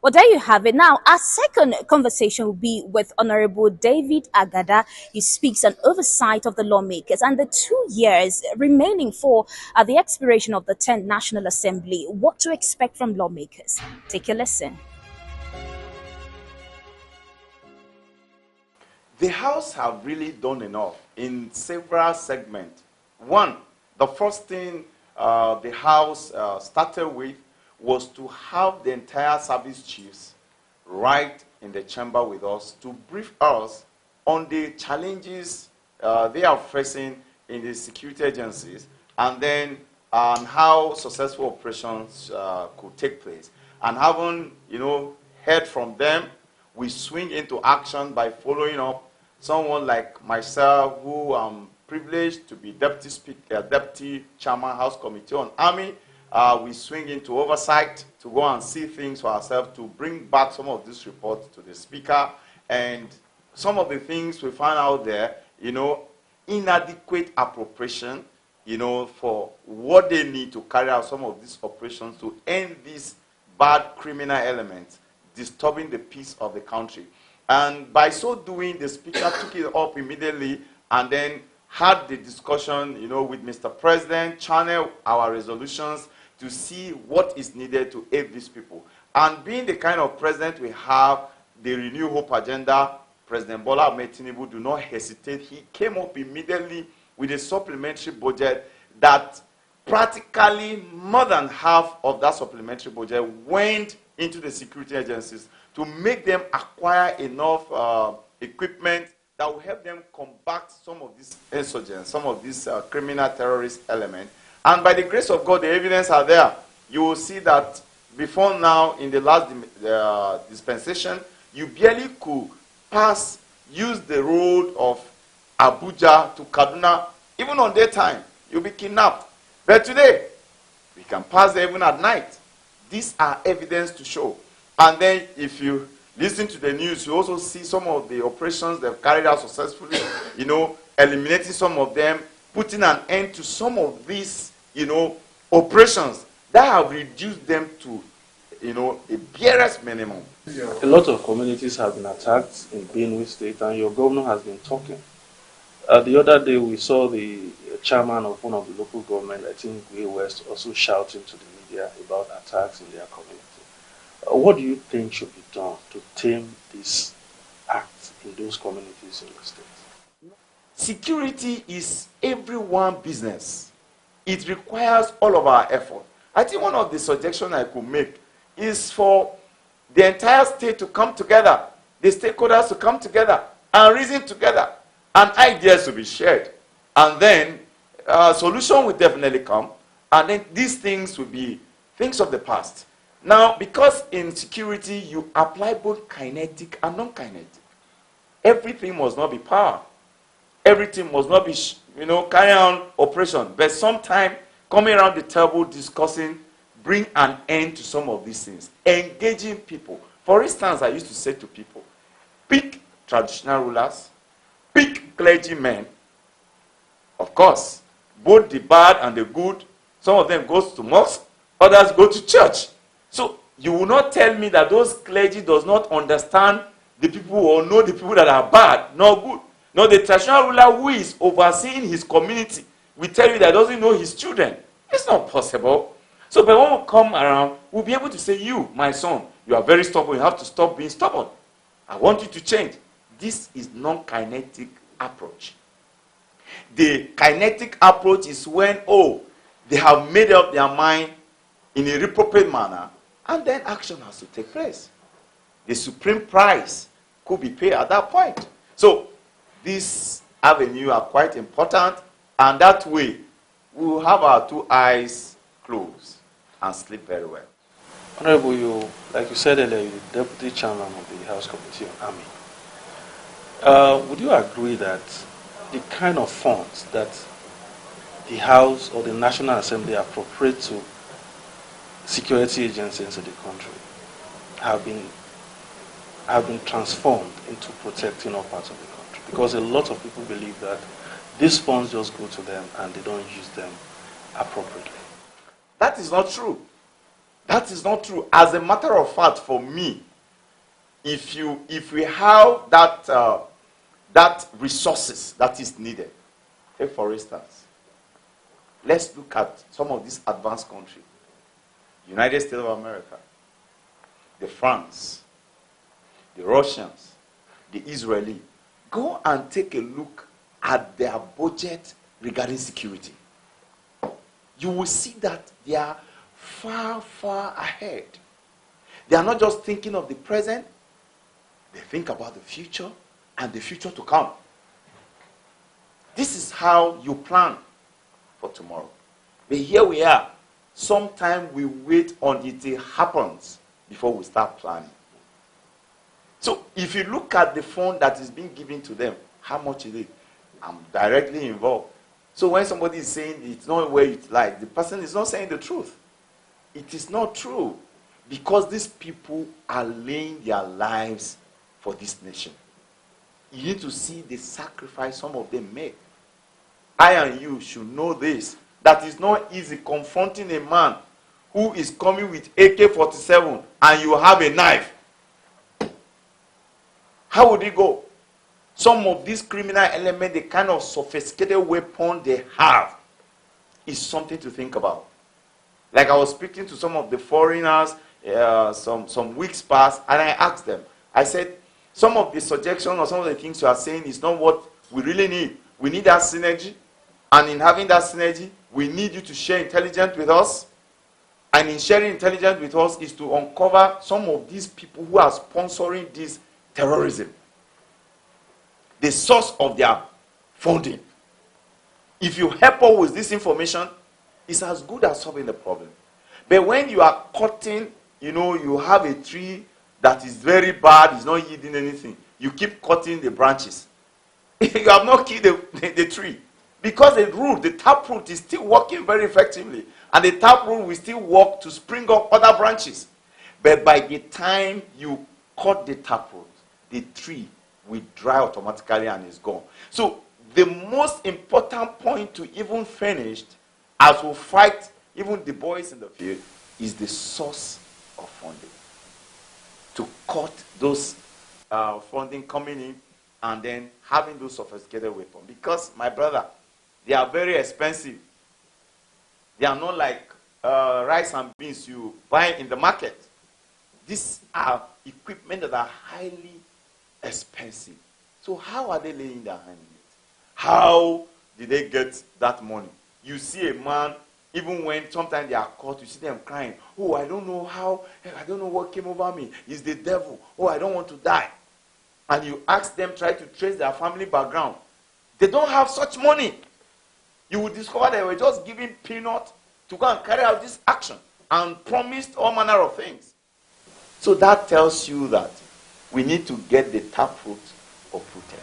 Well, there you have it. Now, our second conversation will be with Honorable David Agada. He speaks on oversight of the lawmakers and the 2 years remaining for the expiration of the 10th National Assembly. What to expect from lawmakers? Take a listen. The House have really done enough in several segments. One, the first thing the House started with was to have the entire service chiefs right in the chamber with us to brief us on the challenges they are facing in the security agencies, and then on how successful operations could take place. And having, heard from them, we swing into action by following up someone like myself, who I'm privileged to be deputy chairman House Committee on Army. We swing into oversight to go and see things for ourselves, to bring back some of this report to the speaker. And some of the things we find out there, inadequate appropriation, for what they need to carry out some of these operations to end these bad criminal elements disturbing the peace of the country. And by so doing, the speaker took it up immediately and then had the discussion, with Mr. President, channel our resolutions to see what is needed to aid these people. And being the kind of president we have, the Renew Hope agenda, President Bola Ahmed Tinubu do not hesitate. He came up immediately with a supplementary budget that practically more than half of that supplementary budget went into the security agencies to make them acquire enough equipment that will help them combat some of these insurgents, some of these criminal terrorist elements. And by the grace of God, the evidence are there. You will see that before now, in the last dispensation, you barely could use the road of Abuja to Kaduna, even on daytime. You'll be kidnapped. But today, we can pass there even at night. These are evidence to show. And then if you listen to the news, you also see some of the operations they've carried out successfully, eliminating some of them, putting an end to some of these, operations that have reduced them to, a barest minimum. A lot of communities have been attacked in Benue State, and your governor has been talking. The other day, we saw the chairman of one of the local government, I think Ogewu West, also shouting to the media about attacks in their community. What do you think should be done to tame these acts in those communities in the state? Security is everyone's business. It requires all of our effort. I think one of the suggestions I could make is for the entire state to come together, the stakeholders to come together and reason together, and ideas to be shared. And then a solution will definitely come, and then these things will be things of the past. Now, because in security, you apply both kinetic and non-kinetic. Everything must not be power. Everything must not be, carry on operation. But sometimes coming around the table discussing, bring an end to some of these things. Engaging people. For instance, I used to say to people, pick traditional rulers, pick clergymen. Of course, both the bad and the good, some of them goes to mosque, others go to church. So you will not tell me that those clergy does not understand the people or know the people that are bad, not good. No, the traditional ruler who is overseeing his community will tell you that doesn't know his children. It's not possible. So but when we come around, we'll be able to say, you, my son, you are very stubborn. You have to stop being stubborn. I want you to change. This is non-kinetic approach. The kinetic approach is when, they have made up their mind in a appropriate manner, and then action has to take place. The supreme price could be paid at that point. So these avenues are quite important, and that way we will have our two eyes closed and sleep very well. Honorable, like you said earlier, you're the deputy chairman of the House Committee on Army. Would you agree that the kind of funds that the House or the National Assembly appropriate to security agencies in the country have been transformed into protecting all parts of the country? Because a lot of people believe that these funds just go to them and they don't use them appropriately. That is not true. That is not true. As a matter of fact, for me, if we have that resources that is needed, take for instance, let's look at some of these advanced countries, United States of America, the France, the Russians, the Israeli. Go and take a look at their budget regarding security. You will see that they are far, far ahead. They are not just thinking of the present, they think about the future and the future to come. This is how you plan for tomorrow. But here we are. Sometimes we wait until it happens before we start planning. So if you look at the fund that is being given to them, how much is it? I'm directly involved. So when somebody is saying it's not where it's like, the person is not saying the truth. It is not true. Because these people are laying their lives for this nation. You need to see the sacrifice some of them make. I and you should know this. That it's not easy confronting a man who is coming with AK-47 and you have a knife. How would it go? Some of these criminal elements, the kind of sophisticated weapon they have, is something to think about. Like I was speaking to some of the foreigners some weeks past, and I asked them, I said, some of the suggestions or some of the things you are saying is not what we really need. We need that synergy, and in having that synergy, we need you to share intelligence with us. And in sharing intelligence with us is to uncover some of these people who are sponsoring this terrorism. The source of their funding. If you help us with this information, it's as good as solving the problem. But when you are cutting, you have a tree that is very bad, it's not yielding anything. You keep cutting the branches. You have not killed the tree. Because the taproot is still working very effectively. And the taproot will still work to spring up other branches. But by the time you cut the taproot, the tree will dry automatically and is gone. So the most important point to even finish, as we fight even the boys in the field, is the source of funding. To cut those funding coming in and then having those sophisticated weapons. Because, my brother, they are very expensive. They are not like rice and beans you buy in the market. These are equipment that are highly expensive. So how are they laying their hand in it? How did they get that money? You see a man, even when sometimes they are caught, you see them crying. Oh, I don't know how, I don't know what came over me. It's the devil. Oh, I don't want to die. And you ask them, try to trace their family background. They don't have such money. You will discover they were just giving peanuts to go and carry out this action and promised all manner of things. So that tells you that we need to get the taproot uprooted.